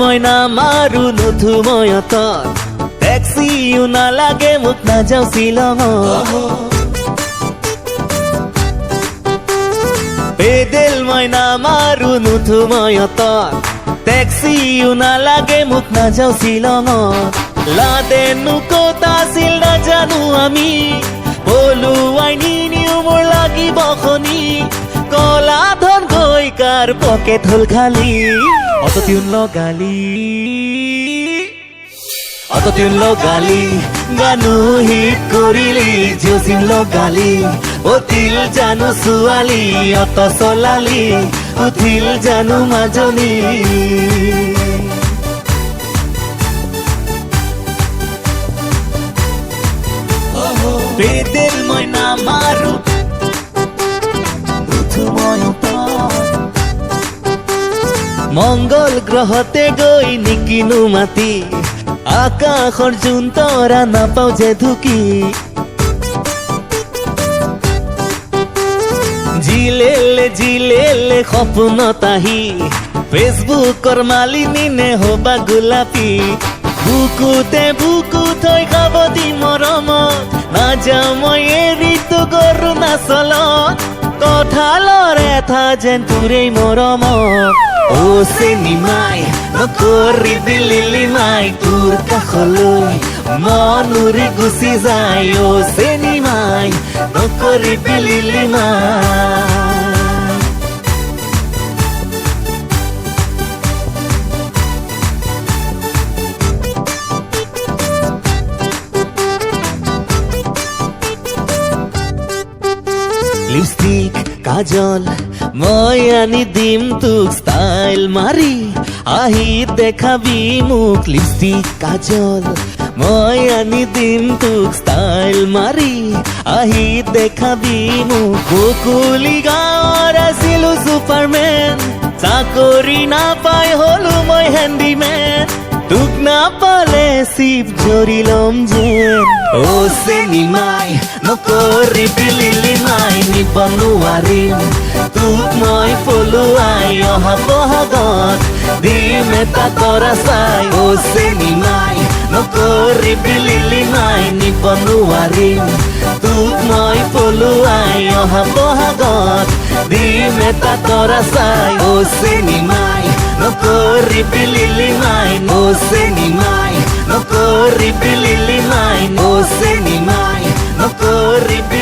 মইনা মাৰো নুঠো মই অটত টেক্সিও নালাগে মোক নাযাওঁ শ্বিলঙত পেডেল মইনা মাৰো নুঠো মই অটত টেক্সিও নালাগে মোক নাযাওঁ শ্বিলঙত লাডেনো ক'ত আছিল নাজানো আমি পলুৱাই নিনিও মোৰ লাগিব খনি কলা ধন গৈ কাৰ পকেট হ'ল খালী অট'টিউন লগালি গানো হিট কৰিলি জিঅ'চিম লগালি অতিল জানো ছোৱালী অট চলালি উঠিল জানো মাজনী পেডেল মই নামাৰো নুঠো মই মংগল গ্ৰহতে গৈ নিকিনো মাটি আকাশৰ জোন তৰা নাপাওঁ যে ঢুকি জিলেলে সপোনত আহি ফেচবুকৰ মালিনী নে হবা গোলাপী বুকুতে বুকু থৈ খাব দি মৰমত নাযাওঁ মই এৰিতো গৰু নাচলত কঁঠালৰ এঠা যেন তোৰেই মৰমত অ চেনিমাই নকৰিবি লিলিমাই তোৰ কাষলৈ মন উৰি গুচি যায় অ চেনিমাই নকৰিবি লিলিমাই লিপষ্টিক কাজল মই আনি দিম তোক ষ্টাইল মাৰি আহি দেখাবি মোক লিপষ্টিক কাজল মই আনি দিম তোক ষ্টাইল মাৰি আহি দেখাবি মোক বকুলি গাঁৱৰ আছিলো ছুপাৰমেন চাকৰি নাপাই হলো মই হেণ্ডিমেন তোক নাপালে চিপ জৰি ল'ম যেন অ চেনিমাই নকৰিবি লিলিমাই নিব নোৱাৰিম তোক মই পলুৱাই অহা বহাগত দিম এটা তৰা চাই অ চেনিমাই নকৰিবি লিলিমাই নিব নোৱাৰিম তোক মই পলুৱাই অহা বহাগত দিম এটা তৰা চাই অ চেনিমাই নকৰিবি লিলিমাই অ চেনিমাই নকৰিবি লিলিমাই অ চেনিমাই নকৰিবি